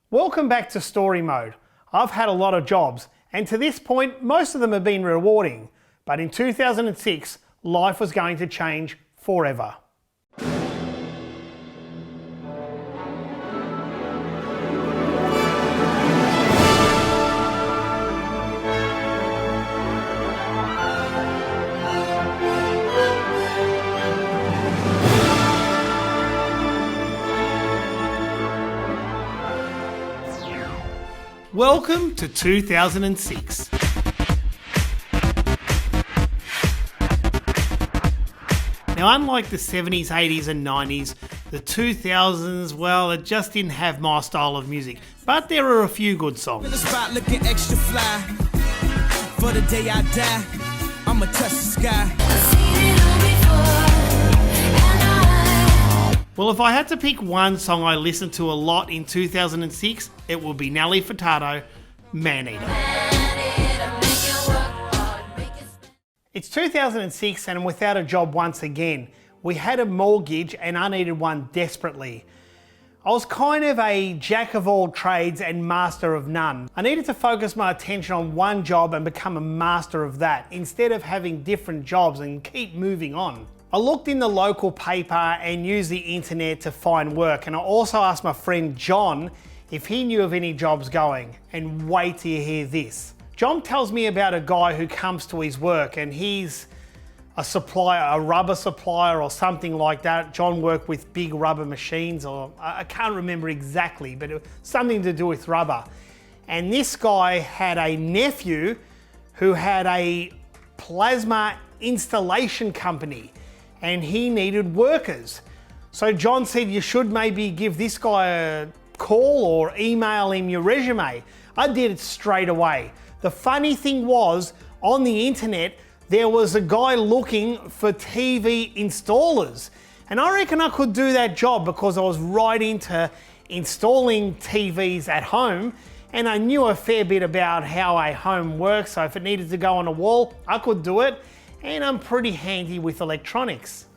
Welcome back to Story Mode. I've had a lot of jobs, and to this point, most of them have been rewarding. But in 2006, life was going to change forever. Welcome to 2006. Now, unlike the 70s, 80s and 90s, the 2000s, well, it just didn't have my style of music. But there are a few good songs. In the spot looking extra fly. For the day I die, I'ma touch the sky. Well, if I had to pick one song I listened to a lot in 2006, it would be Nelly Furtado, Man Eater. It's 2006 and I'm without a job once again. We had a mortgage and I needed one desperately. I was kind of a jack of all trades and master of none. I needed to focus my attention on one job and become a master of that, instead of having different jobs and keep moving on. I looked in the local paper and used the internet to find work, and I also asked my friend John if he knew of any jobs going. And wait till you hear this. John tells me about a guy who comes to his work and he's a supplier, a rubber supplier or something like that. John worked with big rubber machines, or I can't remember exactly, but it was something to do with rubber. And this guy had a nephew who had a plasma installation company, and he needed workers. So John said, you should maybe give this guy a call or email him your resume. I did it straight away. The funny thing was, on the internet, there was a guy looking for TV installers. And I reckon I could do that job because I was right into installing TVs at home, and I knew a fair bit about how a home works. So if it needed to go on a wall, I could do it. And I'm pretty handy with electronics.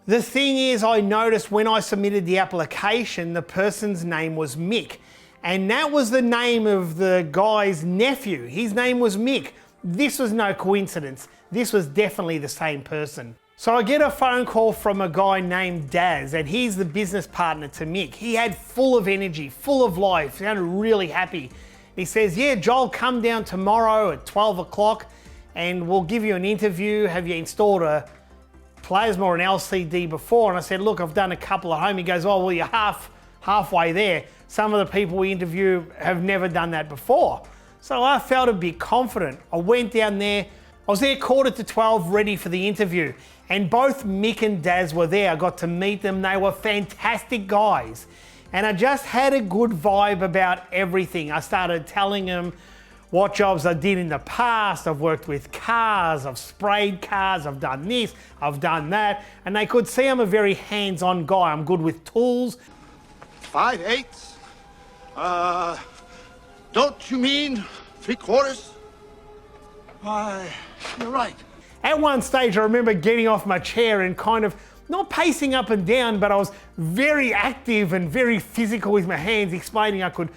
The thing is, I noticed when I submitted the application, the person's name was Mick. And that was the name of the guy's nephew. His name was Mick. This was no coincidence. This was definitely the same person. So I get a phone call from a guy named Daz, and he's the business partner to Mick. He had full of energy, full of life, sounded really happy. He says, yeah, Joel, come down tomorrow at 12 o'clock. And we'll give you an interview. Have you installed a plasma or an LCD before? And I said, look, I've done a couple at home. He goes, oh, well, you're halfway there. Some of the people we interview have never done that before. So I felt a bit confident. I went down there. I was there 11:45, ready for the interview. And both Mick and Daz were there. I got to meet them. They were fantastic guys. And I just had a good vibe about everything. I started telling them what jobs I did in the past. I've worked with cars, I've sprayed cars, I've done this, I've done that. And they could see I'm a very hands-on guy. I'm good with tools. 5/8? Don't you mean 3/4? Why, you're right. At one stage, I remember getting off my chair and kind of not pacing up and down, but I was very active and very physical with my hands, explaining I could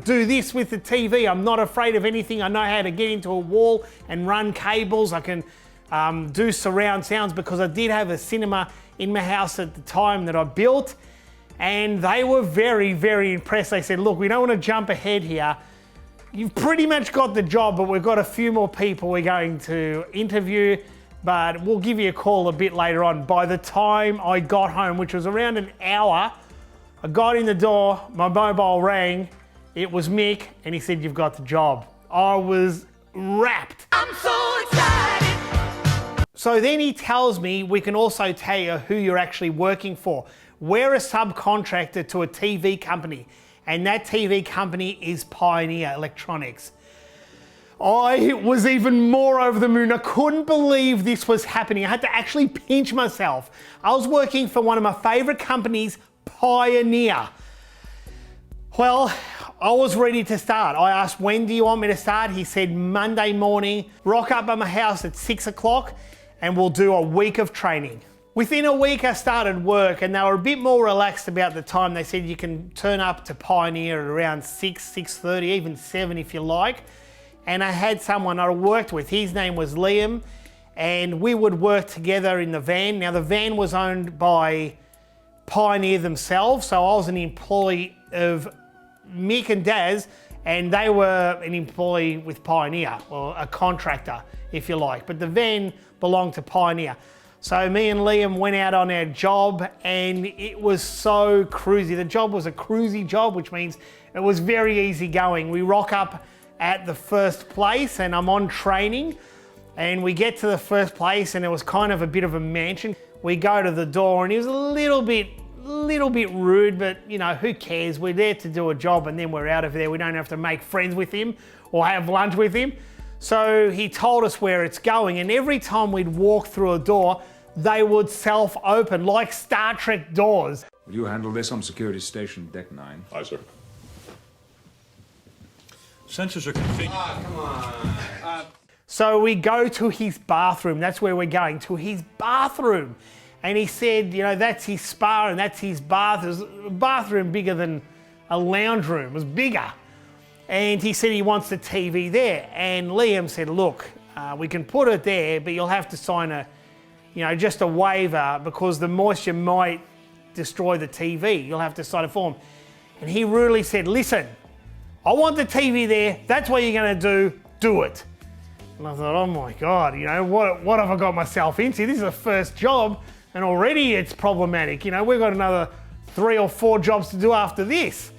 do this with the TV. I'm not afraid of anything. I know how to get into a wall and run cables. I can do surround sounds because I did have a cinema in my house at the time that I built. And they were very, very impressed. They said, look, we don't want to jump ahead here. You've pretty much got the job, but we've got a few more people we're going to interview, but we'll give you a call a bit later on. By the time I got home, which was around an hour, I got in the door, my mobile rang, it was Mick, and he said, you've got the job. I was wrapped. I'm so excited. So then he tells me, we can also tell you who you're actually working for. We're a subcontractor to a TV company, and that TV company is Pioneer Electronics. I was even more over the moon. I couldn't believe this was happening. I had to actually pinch myself. I was working for one of my favorite companies, Pioneer. Well, I was ready to start. I asked, when do you want me to start? He said, Monday morning, rock up at my house at 6 o'clock and we'll do a week of training. Within a week I started work and they were a bit more relaxed about the time. They said you can turn up to Pioneer at around 6:30, even 7 if you like. And I had someone I worked with, his name was Liam, and we would work together in the van. Now the van was owned by Pioneer themselves, so I was an employee of Mick and Daz, and they were an employee with Pioneer, or a contractor, if you like. But the van belonged to Pioneer. So me and Liam went out on our job and it was so cruisy. The job was a cruisy job, which means it was very easy going. We rock up at the first place and I'm on training and we get to the first place and it was kind of a bit of a mansion. We go to the door and he was a little bit rude, but you know, who cares? We're there to do a job and then we're out of there. We don't have to make friends with him or have lunch with him. So he told us where it's going, and every time we'd walk through a door, they would self-open like Star Trek doors. Will you handle this on security station deck 9? Aye, sir. Sensors are configured. So we go to his bathroom. That's where we're going, to his bathroom. And he said, you know, that's his spa and that's his bath. It was a bathroom bigger than a lounge room. It was bigger. And he said he wants the TV there. And Liam said, look, we can put it there, but you'll have to sign just a waiver because the moisture might destroy the TV. You'll have to sign a form. And he rudely said, listen, I want the TV there. That's what you're going to do it. And I thought, oh my God, you know, what have I got myself into? This is the first job and already it's problematic. You know, we've got another 3 or 4 jobs to do after this.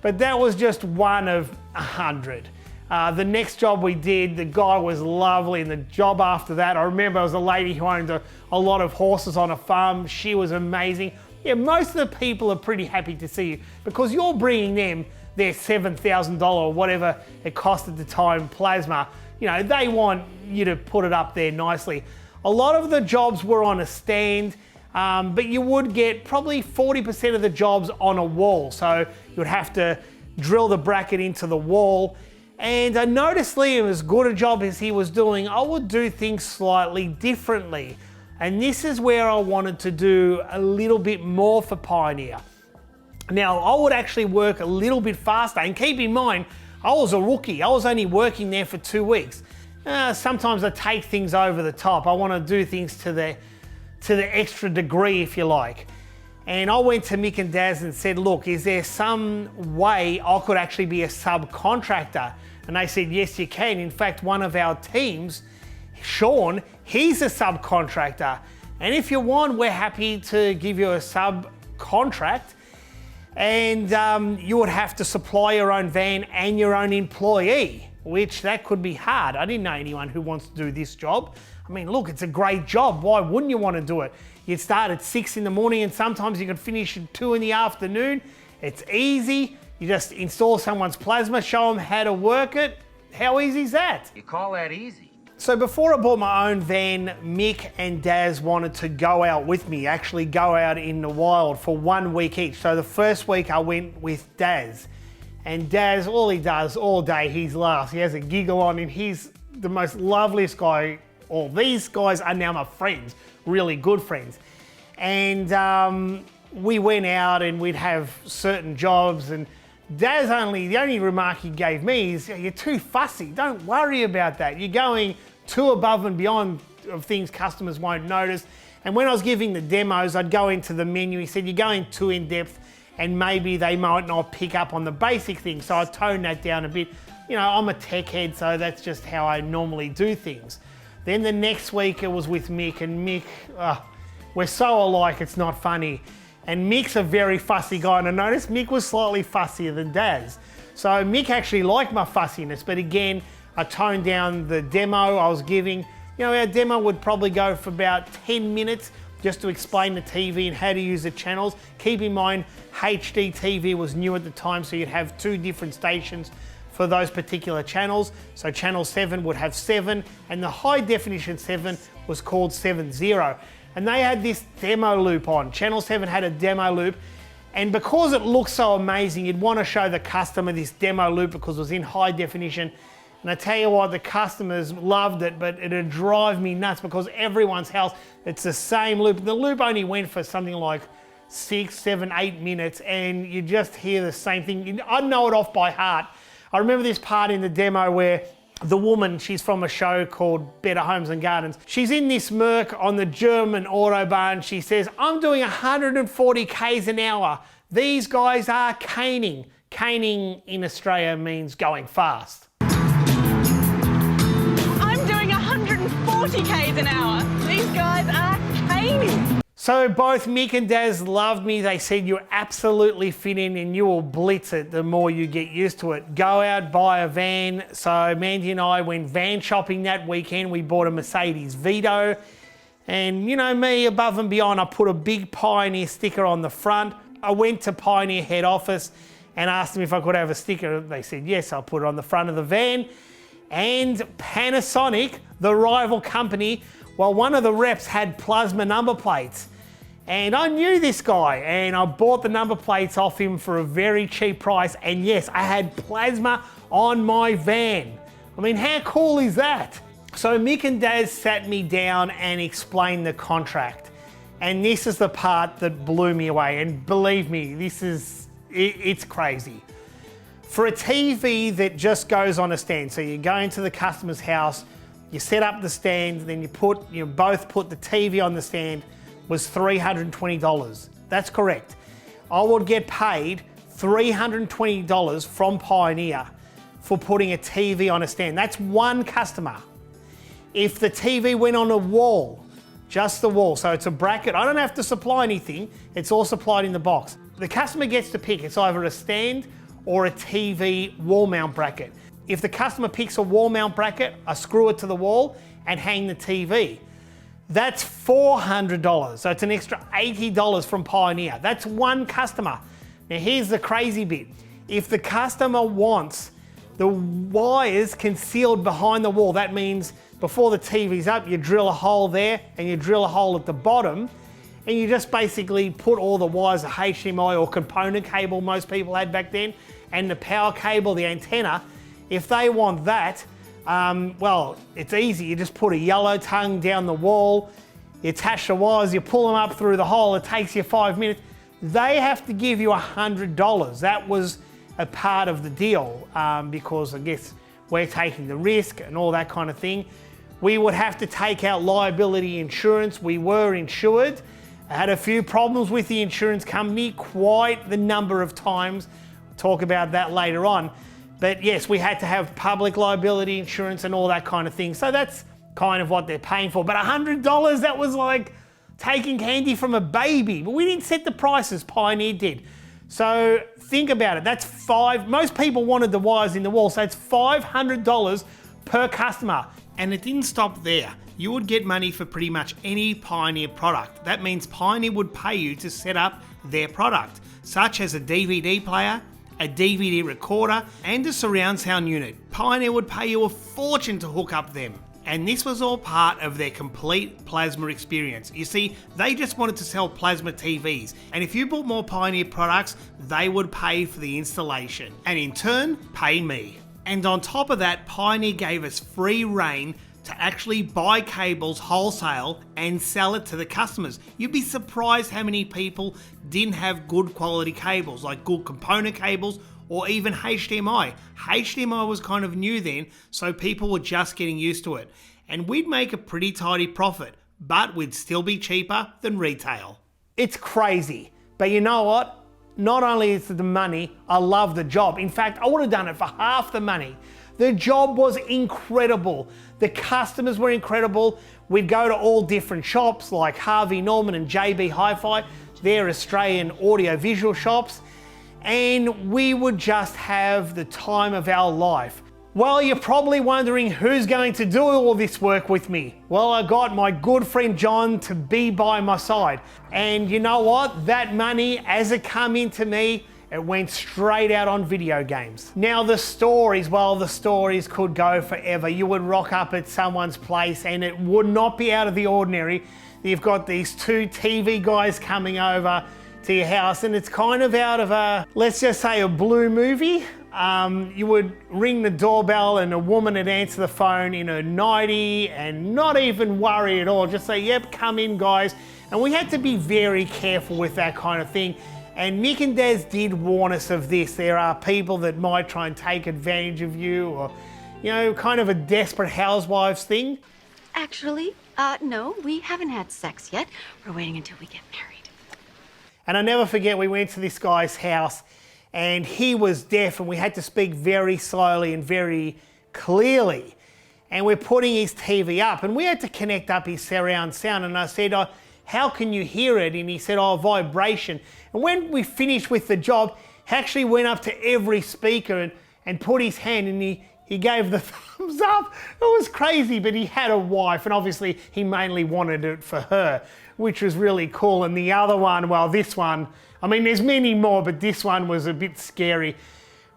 But that was just one of 100. The next job we did, the guy was lovely, and the job after that, I remember it was a lady who owned a lot of horses on a farm. She was amazing. Yeah, most of the people are pretty happy to see you because you're bringing them their $7,000 or whatever it cost at the time plasma. You know, they want you to put it up there nicely. A lot of the jobs were on a stand, but you would get probably 40% of the jobs on a wall. So you would have to drill the bracket into the wall. And I noticed Liam, as good a job as he was doing, I would do things slightly differently. And this is where I wanted to do a little bit more for Pioneer. Now, I would actually work a little bit faster. And keep in mind, I was a rookie. I was only working there for 2 weeks. Sometimes I take things over the top. I want to do things to the extra degree, if you like. And I went to Mick and Daz and said, look, is there some way I could actually be a subcontractor? And they said, yes, you can. In fact, one of our teams, Sean, he's a subcontractor. And if you want, we're happy to give you a subcontract. And you would have to supply your own van and your own employee, which that could be hard. I didn't know anyone who wants to do this job. I mean, look, it's a great job. Why wouldn't you want to do it? You'd start at 6 in the morning and sometimes you could finish at 2 in the afternoon. It's easy. You just install someone's plasma, show them how to work it. How easy is that? You call that easy? So before I bought my own van, Mick and Daz wanted to go out with me, actually go out in the wild for 1 week each. So the first week I went with Daz. And Daz, all he does all day, he laughs. He has a giggle on him. He's the most loveliest guy. All these guys are now my friends, really good friends. And we went out and we'd have certain jobs, and Daz the only remark he gave me is, you're too fussy. Don't worry about that. You're going too above and beyond of things customers won't notice. And when I was giving the demos, I'd go into the menu. He said, you're going too in depth and maybe they might not pick up on the basic things. So I toned that down a bit. You know, I'm a tech head, so that's just how I normally do things. Then the next week it was with Mick, and Mick, we're so alike, it's not funny. And Mick's a very fussy guy, and I noticed Mick was slightly fussier than Daz. So Mick actually liked my fussiness, but again, I toned down the demo I was giving. You know, our demo would probably go for about 10 minutes just to explain the TV and how to use the channels. Keep in mind, HD TV was new at the time, so you'd have 2 different stations for those particular channels. So channel 7 would have 7, and the high definition 7 was called 7.0. And they had this demo loop on. Channel 7 had a demo loop, and because it looked so amazing, you'd want to show the customer this demo loop because it was in high definition. And I tell you what, the customers loved it, but it'd drive me nuts because everyone's house, it's the same loop. The loop only went for something like 6, 7, 8 minutes, and you just hear the same thing. I know it off by heart. I remember this part in the demo where the woman, she's from a show called Better Homes and Gardens. She's in this Merc on the German Autobahn. She says, I'm doing 140 Ks an hour. These guys are caning. Caning in Australia means going fast. I'm doing 140 Ks an hour. These guys are caning. So both Mick and Daz loved me. They said you absolutely fit in and you will blitz it the more you get used to it. Go out, buy a van. So Mandy and I went van shopping that weekend. We bought a Mercedes Vito. And you know me, above and beyond, I put a big Pioneer sticker on the front. I went to Pioneer head office and asked them if I could have a sticker. They said yes, I'll put it on the front of the van. And Panasonic, the rival company, well, one of the reps had plasma number plates. And I knew this guy and I bought the number plates off him for a very cheap price. And yes, I had plasma on my van. I mean, how cool is that? So Mick and Daz sat me down and explained the contract. And this is the part that blew me away. And believe me, it's crazy. For a TV that just goes on a stand, so you go into the customer's house, you set up the stand, then you both put the TV on the stand, was $320. That's correct. I would get paid $320 from Pioneer for putting a TV on a stand. That's one customer. If the TV went on a wall, just the wall, so it's a bracket, I don't have to supply anything, it's all supplied in the box. The customer gets to pick, it's either a stand or a TV wall mount bracket. If the customer picks a wall mount bracket, I screw it to the wall and hang the TV. That's $400, so it's an extra $80 from Pioneer. That's one customer. Now here's the crazy bit. If the customer wants the wires concealed behind the wall, that means before the TV's up, you drill a hole there and you drill a hole at the bottom, and you just basically put all the wires, the HDMI or component cable most people had back then, and the power cable, the antenna. If they want that, well, it's easy. You just put a yellow tongue down the wall, you attach the wires, you pull them up through the hole, it takes you 5 minutes. They have to give you $100. That was a part of the deal because I guess we're taking the risk and all that kind of thing. We would have to take out liability insurance. We were insured. I had a few problems with the insurance company, quite the number of times. We'll talk about that later on. But yes, we had to have public liability insurance and all that kind of thing. So that's kind of what they're paying for. But $100, that was like taking candy from a baby. But we didn't set the prices, Pioneer did. So think about it, that's most people wanted the wires in the wall, so it's $500 per customer. And it didn't stop there. You would get money for pretty much any Pioneer product. That means Pioneer would pay you to set up their product, such as a DVD player, a DVD recorder, and a surround sound unit. Pioneer would pay you a fortune to hook up them. And this was all part of their complete plasma experience. You see, they just wanted to sell plasma TVs, and if you bought more Pioneer products, they would pay for the installation, and in turn, pay me. And on top of that, Pioneer gave us free reign to actually buy cables wholesale and sell it to the customers. You'd be surprised how many people didn't have good quality cables, like good component cables or even HDMI. HDMI was kind of new then, so people were just getting used to it. And we'd make a pretty tidy profit, but we'd still be cheaper than retail. It's crazy, but you know what? Not only is it the money, I love the job. In fact, I would have done it for half the money. The job was incredible. The customers were incredible. We'd go to all different shops like Harvey Norman and JB Hi-Fi. They're Australian audio-visual shops. And we would just have the time of our life. Well, you're probably wondering who's going to do all this work with me. Well, I got my good friend John to be by my side. And you know what? That money, as it come into me, it went straight out on video games. Now the stories, well, the stories could go forever. You would rock up at someone's place and it would not be out of the ordinary. You've got these two TV guys coming over to your house, and it's kind of out of a, let's just say, a blue movie. You would ring the doorbell and a woman would answer the phone in her nightie and not even worry at all, just say, yep, come in guys. And we had to be very careful with that kind of thing. And Nick and Des did warn us of this. There are people that might try and take advantage of you, or, you know, kind of a desperate housewives thing. Actually, no, we haven't had sex yet. We're waiting until we get married. And I never forget, we went to this guy's house and he was deaf and we had to speak very slowly and very clearly. And we're putting his TV up and we had to connect up his surround sound. And I said, oh, how can you hear it? And he said, oh, vibration. And when we finished with the job, he actually went up to every speaker and put his hand and he gave the thumbs up. It was crazy, but he had a wife and obviously he mainly wanted it for her, which was really cool. And the other one, well, this one, I mean, there's many more, but this one was a bit scary.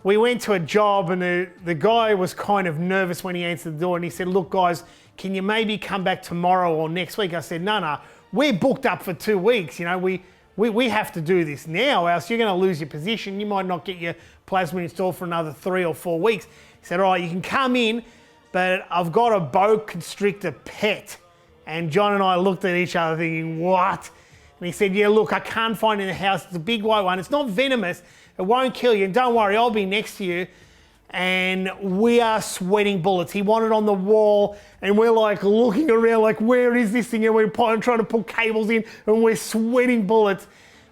We went to a job and the guy was kind of nervous when he answered the door and he said, look guys, can you maybe come back tomorrow or next week? I said, no, we're booked up for 2 weeks. You know, we have to do this now, else you're going to lose your position. You might not get your plasma installed for another 3 or 4 weeks. He said, all right, you can come in, but I've got a boa constrictor pet. And John and I looked at each other thinking, what? And he said, yeah, look, I can't find it in the house. It's a big white one. It's not venomous. It won't kill you. And don't worry, I'll be next to you. And we are sweating bullets. He wanted on the wall and we're like looking around like, where is this thing? And we're trying to pull cables in and we're sweating bullets.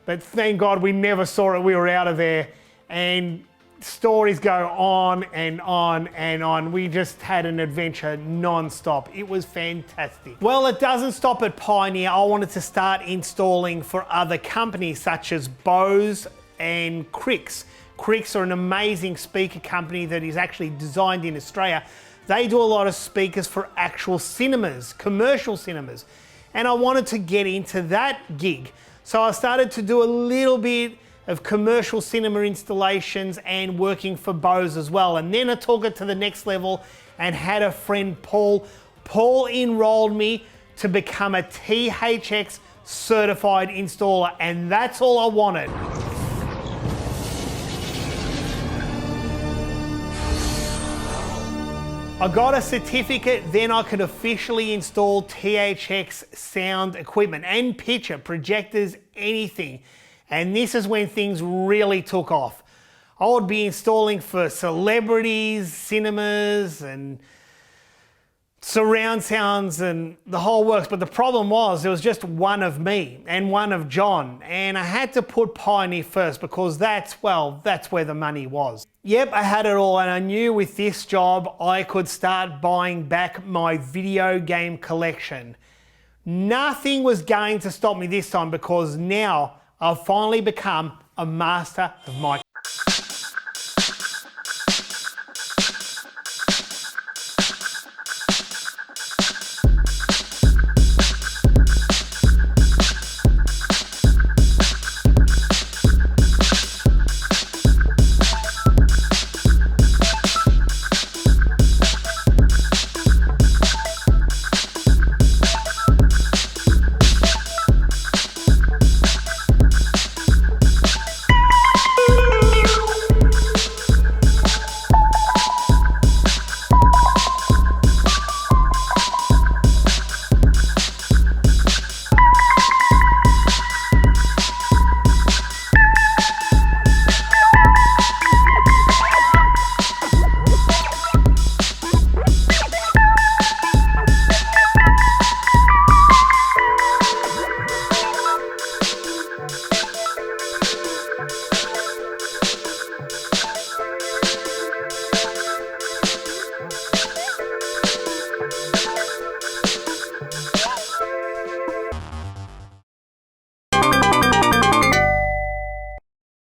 But thank God we never saw it. We were out of there. And stories go on and on and on. We just had an adventure non-stop. It was fantastic. Well, it doesn't stop at Pioneer. I wanted to start installing for other companies such as Bose and Crix. Crix are an amazing speaker company that is actually designed in Australia. They do a lot of speakers for actual cinemas, commercial cinemas. And I wanted to get into that gig. So I started to do a little bit of commercial cinema installations and working for Bose as well. And then I took it to the next level and had a friend, Paul. Paul enrolled me to become a THX certified installer, and that's all I wanted. I got a certificate, then I could officially install THX sound equipment and picture, projectors, anything. And this is when things really took off. I would be installing for celebrities, cinemas, and surround sounds and the whole works. But the problem was there was just one of me and one of John. And I had to put Pioneer first because that's where the money was. Yep, I had it all, and I knew with this job I could start buying back my video game collection. Nothing was going to stop me this time because now I've finally become a master of my